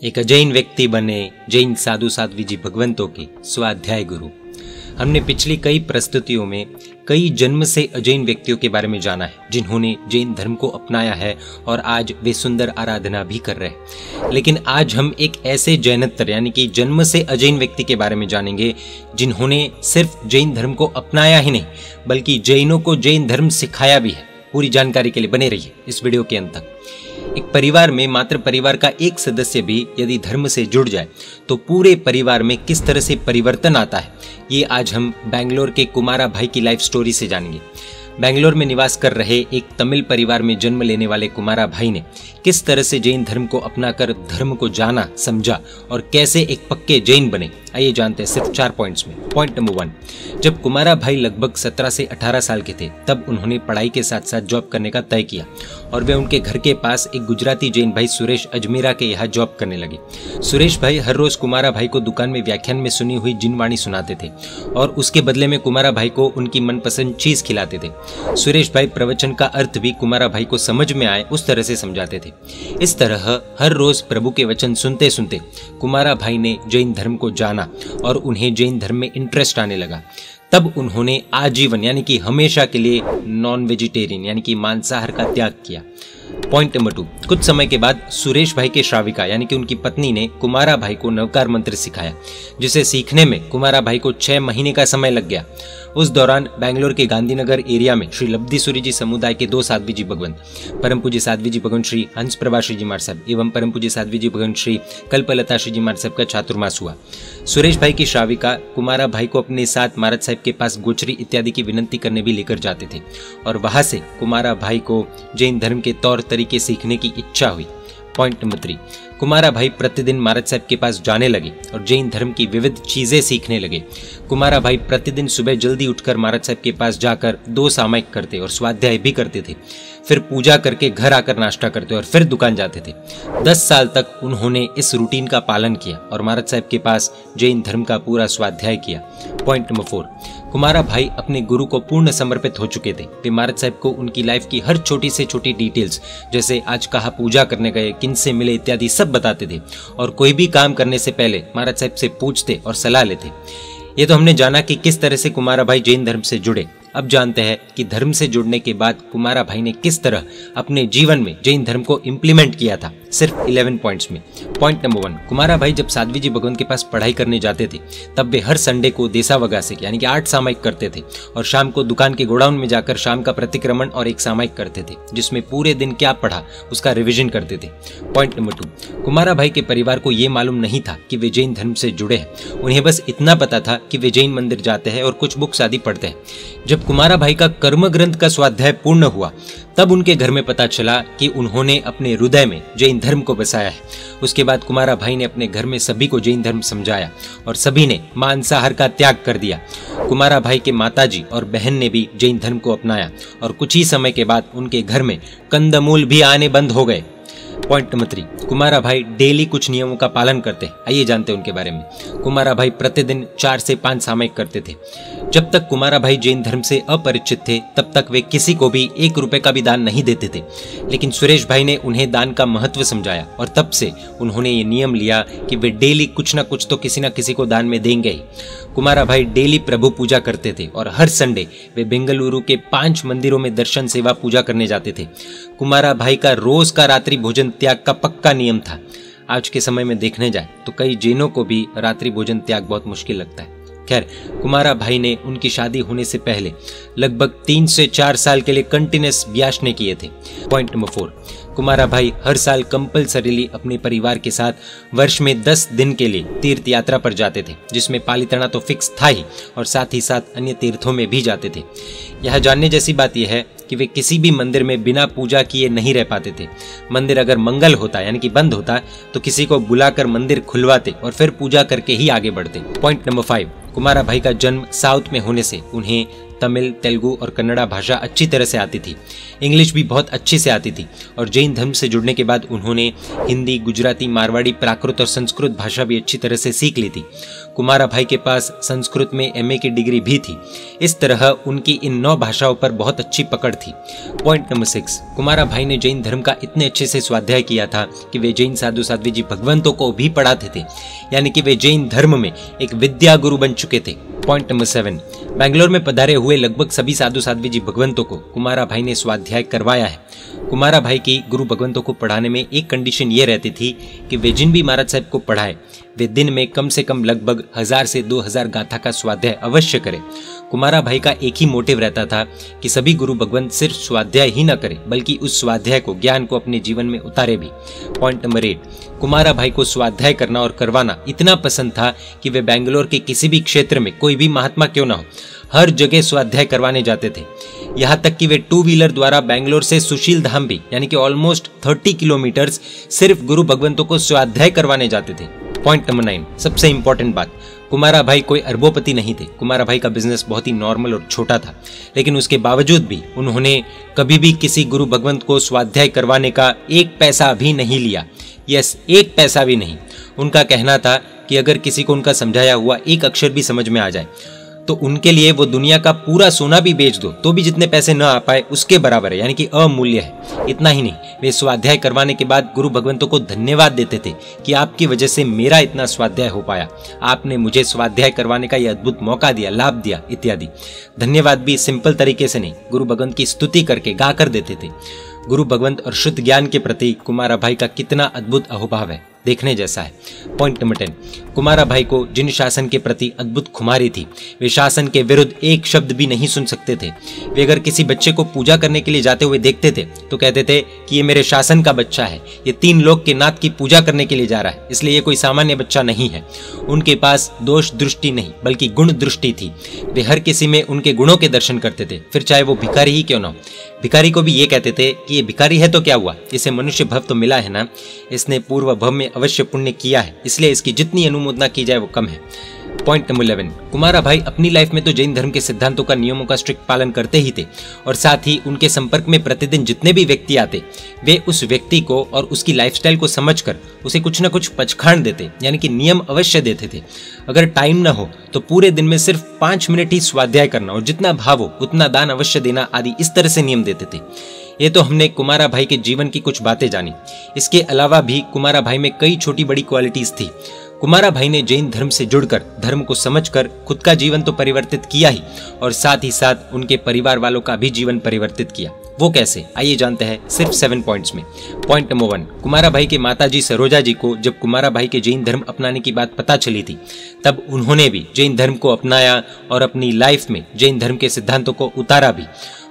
एक अजैन व्यक्ति बने जैन साधु साध्वी जी भगवंतों के स्वाध्याय गुरु। हमने पिछली कई प्रस्तुतियों में कई जन्म से अजैन व्यक्तियों के बारे में जाना है जिन्होंने जैन धर्म को अपनाया है और आज वे सुंदर आराधना भी कर रहे हैं। लेकिन आज हम एक ऐसे जैनतर यानी कि जन्म से अजैन व्यक्ति के बारे में जानेंगे जिन्होंने सिर्फ जैन धर्म को अपनाया ही नहीं बल्कि जैनों को जैन धर्म सिखाया भी है। पूरी जानकारी के लिए बने रहिए इस वीडियो के अंत तक। एक परिवार में मात्र परिवार का एक सदस्य भी यदि धर्म से जुड़ जाए तो पूरे परिवार में किस तरह से परिवर्तन आता है, ये आज हम बेंगलोर के कुमारा भाई की लाइफ स्टोरी से जानेंगे। बेंगलोर में निवास कर रहे एक तमिल परिवार में जन्म लेने वाले कुमारा भाई ने किस तरह से जैन धर्म को अपनाकर धर्म को जाना, समझा और कैसे एक पक्के जैन बने, आइए जानते हैं सिर्फ 4 पॉइंट्स में। पॉइंट नंबर 1, जब कुमारा भाई लगभग 17 से 18 साल के थे तब उन्होंने पढ़ाई के साथ साथ जॉब करने का तय किया और वे उनके घर के पास एक गुजराती जैन भाई सुरेश अजमेरा के यहाँ जॉब करने लगे। सुरेश भाई हर रोज कुमारा भाई को दुकान में व्याख्यान में सुनी हुई जिनवाणी सुनाते थे और उसके बदले में कुमारा भाई को उनकी मनपसंद चीज खिलाते थे। सुरेश भाई प्रवचन का अर्थ भी कुमारा भाई को समझ में आए उस तरह से समझाते थे। इस तरह हर रोज प्रभु के वचन सुनते सुनते कुमारा भाई ने जैन धर्म को जाना और उन्हें जैन धर्म में इंटरेस्ट आने लगा। तब उन्होंने आजीवन यानी कि हमेशा के लिए नॉन वेजिटेरियन यानी कि मांसाहार का त्याग किया। पॉइंट नंबर 2, कुछ समय के बाद सुरेश भाई के श्राविका यानी कि उनकी पत्नी ने कुमारा भाई को नवकार मंत्र सिखाया जिसे सीखने में कुमारा भाई को 6 महीने का समय लग गया। उस दौरान बेंगलोर के गांधीनगर एरिया में श्री लब्धिसूरी जी समुदाय के 2 साध्वी जी भगवंत, परम पूज्य साध्वी जी भगवंत श्री हंस प्रभा श्री जी महाराज साहब एवं परम पूज्य साध्वी जी भगवंत श्री कल्पलता श्री जी महाराज साहब का चातुर्मास हुआ। सुरेश भाई की श्राविका कुमारा भाई को अपने साथ महाराज साहब के पास गोचरी इत्यादि की विनंती करने भी लेकर जाते थे और वहां से कुमारा भाई को जैन धर्म के तौर तरीके सीखने की इच्छा हुई। पॉइंट नंबर 3, कुमारा भाई प्रतिदिन महाराज साहब के पास जाने लगे और जैन धर्म की विविध चीजें सीखने लगे। कुमारा भाई प्रतिदिन सुबह जल्दी उठकर महाराज साहब के पास जाकर 2 सामायिक करते और स्वाध्याय भी करते थे, फिर पूजा करके घर आकर नाश्ता करते और फिर दुकान जाते थे। 10 साल तक उन्होंने इस रूटीन का पालन किया और महाराज साहब के पास जैन धर्म का पूरा स्वाध्याय किया। पॉइंट नंबर 4, कुमारा भाई अपने गुरु को पूर्ण समर्पित हो चुके थे। वे महाराज साहब को उनकी लाइफ की हर छोटी से छोटी डिटेल्स जैसे आज कहाँ पूजा करने गए, किन से मिले इत्यादि सब बताते थे और कोई भी काम करने से पहले महाराज साहब से पूछते और सलाह लेते। ये तो हमने जाना कि किस तरह से कुमारा भाई जैन धर्म से जुड़े। अब जानते हैं कि धर्म से जुड़ने के बाद कुमारा भाई ने किस तरह अपने जीवन में जैन धर्म को इम्प्लीमेंट किया था, सिर्फ 11 पॉइंट्स में। पॉइंट नंबर 1, कुमारा भाई जब साध्वी जी भगवंत के पास पढ़ाई करने जाते थे तब वे हर संडे को देसावगा से यानी कि 8 सामायिक करते थे और शाम को दुकान के गोडाउन में जाकर शाम का प्रतिक्रमण और एक सामायिक करते थे जिसमें पूरे दिन क्या पढ़ा उसका रिविजन करते थे। पॉइंट नंबर 2, कुमारा भाई के परिवार को यह मालूम नहीं था कि वे जैन धर्म से जुड़े हैं। उन्हें बस इतना पता था कि वे जैन मंदिर जाते हैं और कुछ बुक्स आदि पढ़ते हैं। जब कुमारा भाई का कर्म ग्रंथ का स्वाध्याय पूर्ण हुआ तब उनके घर में पता चला कि उन्होंने अपने हृदय में जैन धर्म को बसाया है। उसके बाद कुमारा भाई ने अपने घर में सभी को जैन धर्म समझाया और सभी ने मांसाहार का त्याग कर दिया। कुमारा भाई के माताजी और बहन ने भी जैन धर्म को अपनाया और कुछ ही समय के बाद उनके घर में कंदमूल भी आने बंद हो गए। पॉइंट नंबर 3, कुमारा भाई डेली कुछ नियमों का पालन करते हैं, आइए जानते हैं उनके बारे में। कुमारा भाई प्रतिदिन 4 से 5 सामायिक करते थे। जब तक कुमारा भाई जैन धर्म से अपरिचित थे तब तक वे किसी को भी 1 रुपए का भी दान नहीं देते थे, लेकिन सुरेश भाई ने उन्हें दान का महत्व समझाया और तब से उन्होंने ये नियम लिया कि वे डेली कुछ ना कुछ तो किसी ना किसी को दान में देंगे ही। कुमारा भाई डेली प्रभु पूजा करते थे और हर संडे वे बेंगलुरु के 5 मंदिरों में दर्शन सेवा पूजा करने जाते थे। कुमारा भाई का रोज का रात्रि भोजन त्याग का पक्का नियम था। आज के समय में देखने जाए तो कई जैनों को भी रात्रि भोजन त्याग बहुत मुश्किल लगता है। खैर, कुमारा भाई ने उनकी शादी होने से पहले लगभग 3 से 4 साल के लिए कंटिन्यूअस व्यासने किए थे। पॉइंट नंबर 4, कुमारा भाई हर साल कंपल्सरीली अपने परिवार के साथ वर्ष में 10 दिन के लिए तीर्थ यात्रा पर जाते थे जिसमें पालीताना तो फिक्स था ही और साथ ही साथ अन्य तीर्थों में भी जाते थे। यह जानने जैसी बात यह है कि वे किसी भी मंदिर में बिना पूजा किए नहीं रह पाते थे। मंदिर अगर मंगल होता यानी कि बंद होता तो किसी को बुलाकर मंदिर खुलवाते और फिर पूजा करके ही आगे बढ़ते। पॉइंट नंबर 5, कुमारा भाई का जन्म साउथ में होने से उन्हें तमिल, तेलुगु और कन्नड़ा भाषा अच्छी तरह से आती थी। इंग्लिश भी बहुत अच्छे से आती थी और जैन धर्म से जुड़ने के बाद उन्होंने हिंदी, गुजराती, मारवाड़ी, प्राकृत और संस्कृत भाषा भी अच्छी तरह से सीख ली थी। कुमारा भाई के पास संस्कृत में एमए की डिग्री भी थी। इस तरह उनकी इन 9 भाषाओं पर बहुत अच्छी पकड़ थी। पॉइंट नंबर 6, कुमारा भाई ने जैन धर्म का इतने अच्छे से स्वाध्याय किया था कि वे जैन साधु साध्वी जी भगवंतों को भी पढ़ाते थे, यानी कि वे जैन धर्म में एक विद्या गुरु बन चुके थे। पॉइंट नंबर 7, बेंगलोर में पधारे हुए लगभग सभी साधु साध्वी जी भगवंतों को कुमारा भाई ने स्वाध्याय करवाया है। कुमारा भाई की गुरु भगवंतों को पढ़ाने में एक कंडीशन ये रहती थी कि वे जिन भी महाराज साहब को पढ़ाए वे दिन में कम से कम लगभग 1000 से 2000 गाथा का स्वाध्याय अवश्य करें। कुमारा भाई का एक ही मोटिव रहता था कि सभी गुरु भगवंत सिर्फ स्वाध्याय ही न करें बल्कि उस स्वाध्याय को, ज्ञान को अपने जीवन में उतारे भी। पॉइंट नंबर 8, कुमारा भाई को स्वाध्याय करना और करवाना इतना पसंद था कि वे बेंगलोर के किसी भी क्षेत्र में, कोई भी महात्मा क्यों ना हो, हर जगह स्वाध्याय करवाने जाते थे। यहाँ तक कि वे 2 व्हीलर द्वारा बेंगलोर से सुशील धाम भी, यानी कि ऑलमोस्ट 30 किलोमीटर्स सिर्फ गुरु भगवंतों को स्वाध्याय करवाने जाते थे। पॉइंट नंबर 9, सबसे इंपॉर्टेंट बात, कुमारा भाई कोई अरबोपति नहीं थे। कुमारा भाई का बिजनेस बहुत ही नॉर्मल और छोटा था, लेकिन उसके बावजूद भी उन्होंने कभी भी किसी गुरु भगवंत को स्वाध्याय करवाने का 1 पैसा भी नहीं लिया। यस, 1 पैसा भी नहीं। उनका कहना था कि अगर किसी को उनका समझाया हुआ एक अक्षर भी समझ में आ जाए तो उनके लिए वो दुनिया का पूरा सोना भी बेच दो तो भी जितने पैसे न आ पाए उसके बराबर है, यानी कि अमूल्य है। इतना ही नहीं, वे स्वाध्याय करवाने के बाद गुरु भगवंतों को धन्यवाद देते थे कि आपकी वजह से मेरा इतना स्वाध्याय हो पाया, आपने मुझे स्वाध्याय करवाने का यह अद्भुत मौका दिया, लाभ दिया इत्यादि। धन्यवाद भी सिंपल तरीके से नहीं, गुरु भगवंत की स्तुति करके गा कर देते थे। गुरु भगवंत और शुद्ध ज्ञान के प्रति कुमारा भाई का कितना अद्भुत अहोभाव है, देखने जैसा है। पॉइंट नंबर 10, कुमारा भाई को जिन शासन के प्रति अद्भुत खुमारी थी, वे शासन के विरुद्ध एक शब्द भी नहीं सुन सकते थे। वे अगर किसी बच्चे को पूजा करने के लिए जाते हुए देखते थे तो कहते थे कि ये मेरे शासन का बच्चा है, ये 3 लोग के नाथ की पूजा करने के लिए जा रहा है, इसलिए ये कोई सामान्य बच्चा नहीं है। उनके पास दोष दृष्टि नहीं बल्कि गुण दृष्टि थी। वे हर किसी में उनके गुणों के दर्शन करते थे, फिर चाहे वो भिखारी ही क्यों ना हो। भिखारी को भी ये कहते थे कि ये भिखारी है तो क्या हुआ, इसे मनुष्य भव तो मिला है ना, इसने पूर्व भव में अवश्य पुण्य किया है, इसलिए इसकी जितनी अनुमोदना की जाए वो कम है। पॉइंट नंबर 11, कुमारा भाई अपनी लाइफ में तो जैन धर्म के सिद्धांतों का, नियमों का स्ट्रिक्ट पालन करते ही थे और साथ ही उनके संपर्क में प्रतिदिन जितने भी व्यक्ति आते वे उस व्यक्ति को और उसकी लाइफस्टाइल को समझकर उसे कुछ न कुछ पचखाण देते, यानी कि नियम अवश्य देते थे। अगर टाइम न हो तो पूरे दिन में सिर्फ 5 मिनट ही स्वाध्याय करना और जितना भाव हो उतना दान अवश्य देना आदि, इस तरह से नियम देते थे। ये तो हमने कुमारा भाई के जीवन की कुछ बातें जानी। इसके अलावा भी कुमारा भाई में कई छोटी बड़ी क्वालिटीज थी। कुमारा भाई ने जैन धर्म से जुड़कर, धर्म को समझकर खुद का जीवन तो परिवर्तित किया ही और साथ ही साथ उनके परिवार वालों का भी जीवन परिवर्तित किया। वो कैसे, आइए जानते हैं सिर्फ 7 पॉइंट्स में। पॉइंट नंबर 1, कुमारा भाई के माताजी सरोजा जी को जब कुमारा भाई के जैन धर्म अपनाने की बात पता चली थी तब उन्होंने भी जैन धर्म को अपनाया और अपनी लाइफ में जैन धर्म के सिद्धांतों को उतारा भी।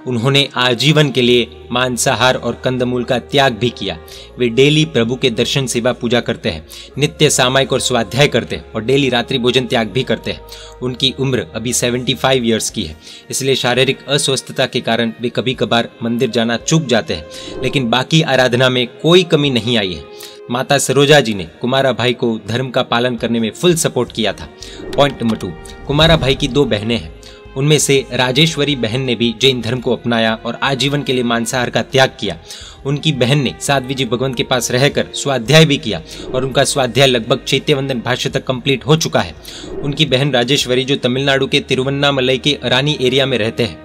उन्होंने आजीवन के लिए मांसाहार और कंदमूल का त्याग भी किया। वे डेली प्रभु के दर्शन, सेवा, पूजा करते हैं, नित्य सामायिक और स्वाध्याय करते हैं और डेली रात्रि भोजन त्याग भी करते हैं। उनकी उम्र अभी 75 ईयर्स की है, इसलिए शारीरिक अस्वस्थता के कारण वे कभी कभार मंदिर जाना चूक जाते हैं, लेकिन बाकी आराधना में कोई कमी नहीं आई है। माता सरोजा जी ने कुमारा भाई को धर्म का पालन करने में फुल सपोर्ट किया था। पॉइंट नंबर 2, कुमारा भाई की 2 बहनें हैं। उनमें से राजेश्वरी बहन ने भी जैन धर्म को अपनाया और आजीवन के लिए मांसाहार का त्याग किया। उनकी बहन ने साध्वी जी भगवंत के पास रहकर स्वाध्याय भी किया और उनका स्वाध्याय लगभग चैत्यवंदन भाष्य तक कंप्लीट हो चुका है। उनकी बहन राजेश्वरी जो तमिलनाडु के तिरुवन्नामलई के अरानी एरिया में रहते हैं,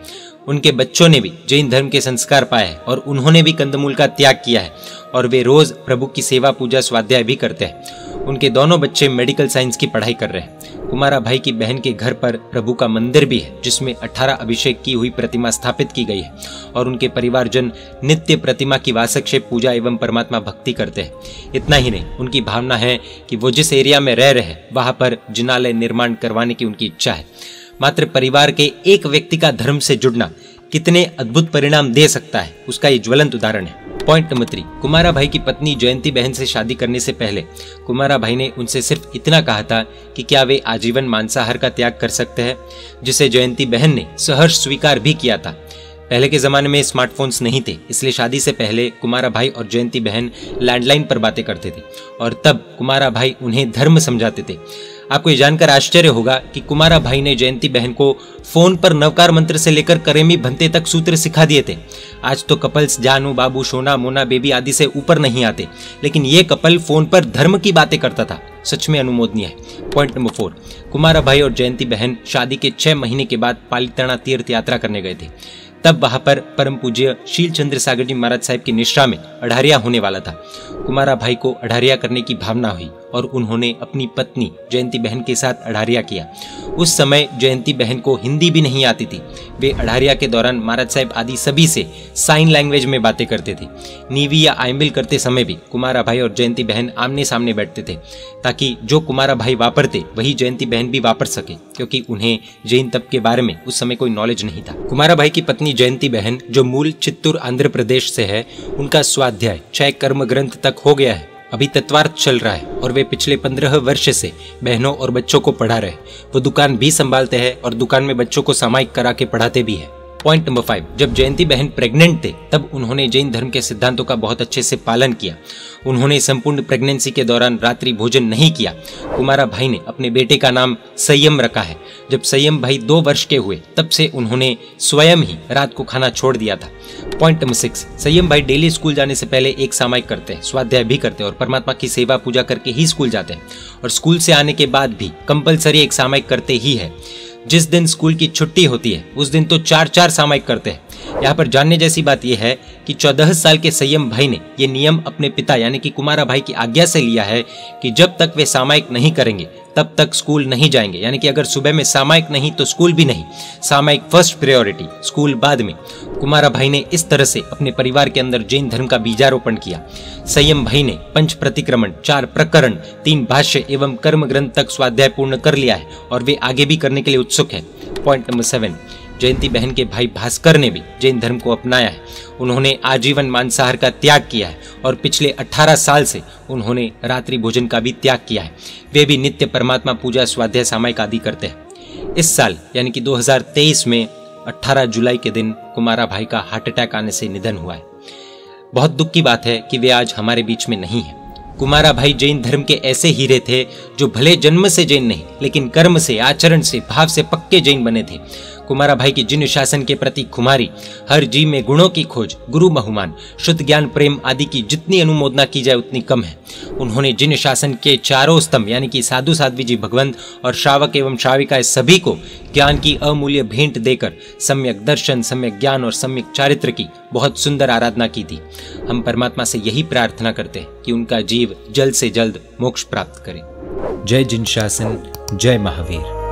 उनके बच्चों ने भी जैन धर्म के संस्कार पाए हैं और उन्होंने भी कंदमूल का त्याग किया है और वे रोज प्रभु की सेवा, पूजा, स्वाध्याय भी करते हैं। उनके दोनों बच्चे मेडिकल साइंस की पढ़ाई कर रहे हैं। कुमारा भाई की बहन के घर पर प्रभु का मंदिर भी है जिसमें 18 अभिषेक की हुई प्रतिमा स्थापित की गई है और उनके परिवारजन नित्य प्रतिमा की वासक्षेप पूजा एवं परमात्मा भक्ति करते हैं। इतना ही नहीं, उनकी भावना है कि वो जिस एरिया में रह रहे हैं वहां पर जिनालय निर्माण करवाने की उनकी इच्छा है। मात्र परिवार के एक व्यक्ति का धर्म से जुड़ना कितने अद्भुत परिणाम दे सकता है, उसका ये ज्वलंत उदाहरण है। पॉइंट नंबर 3, कुमारा भाई की पत्नी जयंती बहन से शादी करने से पहले कुमारा भाई ने उनसे सिर्फ इतना कहा था कि क्या वे आजीवन मांसाहार का त्याग कर सकते हैं, जिसे जयंती बहन ने सहर्ष स्वीकार भी किया था। पहले के जमाने में स्मार्टफोन्स नहीं थे, इसलिए शादी से पहले कुमारा भाई और जयंती बहन लैंडलाइन पर बातें करते थे और तब कुमारा भाई उन्हें धर्म समझाते थे। आपको ये जानकर आश्चर्य होगा कि कुमारा भाई ने जयंती बहन को फोन पर नवकार मंत्र से लेकर करेमी भंते तक सूत्र सिखा दिए थे। आज तो कपल्स जानू बाबू सोना मोना बेबी आदि से ऊपर नहीं आते, लेकिन ये कपल फोन पर धर्म की बातें करता था। सच में अनुमोदनीय है। पॉइंट नंबर 4, कुमारा भाई और जयंती बहन शादी के 6 महीने के बाद पालीताना तीर्थ यात्रा करने गए थे। तब वहां पर परम पूज्य शील चंद्र सागर जी महाराज साहब की निष्ठा में अढ़ारिया होने वाला था। कुमारा भाई को अढ़ारिया करने की भावना हुई और उन्होंने अपनी पत्नी जयंती बहन के साथ अढ़ारिया किया। उस समय जयंती बहन को हिंदी भी नहीं आती थी। वे अढ़ारिया के दौरान महाराज साहब आदि सभी से साइन लैंग्वेज में बातें करते थे। नीवी या आइमिल करते समय भी कुमारा भाई और जयंती बहन आमने सामने बैठते थे, ताकि जो कुमारा भाई वापरते वही जयंती बहन भी वापर सके, क्योंकि उन्हें जैन तप के बारे में उस समय कोई नॉलेज नहीं था। कुमारा भाई की पत्नी जयंती बहन, जो मूल चित्तूर आंध्र प्रदेश से है, उनका स्वाध्याय 6 कर्म ग्रंथ तक हो गया है। अभी तत्वार्थ चल रहा है और वे पिछले 15 वर्ष से बहनों और बच्चों को पढ़ा रहे। वो दुकान भी संभालते हैं और दुकान में बच्चों को सामायिक करा के पढ़ाते भी है। पॉइंट नंबर 5, जब जयंती बहन प्रेग्नेंट थे तब उन्होंने जैन धर्म के सिद्धांतों का बहुत अच्छे से पालन किया। उन्होंने संपूर्ण प्रेगनेंसी के दौरान रात्रि भोजन नहीं किया। कुमारा भाई ने अपने बेटे का नाम संयम रखा है। जब संयम भाई 2 वर्ष के हुए तब से उन्होंने स्वयं ही रात को खाना छोड़ दिया था। पॉइंट नंबर 6, संयम भाई डेली स्कूल जाने से पहले एक सामायिक करते हैं, स्वाध्याय भी करते हैं और परमात्मा की सेवा पूजा करके ही स्कूल जाते हैं। और स्कूल से आने के बाद भी कंपलसरी एक सामायिक करते ही है। जिस दिन स्कूल की छुट्टी होती है उस दिन तो 4-4 सामायिक करते हैं। यहाँ पर जानने जैसी बात यह है कि 14 साल के संयम भाई ने यह नियम अपने पिता यानी कि कुमारा भाई की आज्ञा से लिया है कि जब तक वे सामायिक नहीं करेंगे तब तक स्कूल नहीं जाएंगे। यानी कि अगर सुबह में सामायिक नहीं तो स्कूल भी नहीं। सामायिक फर्स्ट प्रायोरिटी, स्कूल बाद में। कुमारा भाई ने इस तरह से अपने परिवार के अंदर जैन धर्म का बीजारोपण किया। संयम भाई ने 5 प्रतिक्रमण, 4 प्रकरण, 3 भाष्य एवं कर्म ग्रंथ तक स्वाध्याय पूर्ण कर लिया है और वे आगे भी करने के लिए उत्सुक है। पॉइंट नंबर 7, जयंती बहन के भाई भास्कर ने भी जैन धर्म को अपनाया है। उन्होंने आजीवन मांसाहार का त्याग किया है और पिछले 18 साल से उन्होंने रात्रि भोजन का भी त्याग किया है। वे भी नित्य परमात्मा पूजा, स्वाध्याय, सामायिक आदि करते हैं। इस साल यानी कि 2023 में 18 जुलाई के दिन कुमारा भाई का हार्ट अटैक आने से निधन हुआ है। बहुत दुख की बात है कि वे आज हमारे बीच में नहीं है। कुमारा भाई जैन धर्म के ऐसे हीरे थे जो भले जन्म से जैन नहीं लेकिन कर्म से, आचरण से, भाव से पक्के जैन बने थे। कुमारा भाई की जिन शासन के प्रति खुमारी, हर जीव में गुणों की खोज, गुरु बहुमान, शुद्ध ज्ञान, प्रेम आदि की जितनी अनुमोदना की जाए उतनी कम है। उन्होंने जिन शासन के 4 स्तंभ यानी कि साधु साध्वी जी, भगवंत और श्रावक एवं श्राविकाएं सभी को ज्ञान की अमूल्य भेंट देकर सम्यक दर्शन, सम्यक ज्ञान और सम्यक चारित्र की बहुत सुंदर आराधना की थी। हम परमात्मा से यही प्रार्थना करते हैं कि उनका जीव जल्द से जल्द मोक्ष प्राप्त करे। जय जिन शासन, जय महावीर।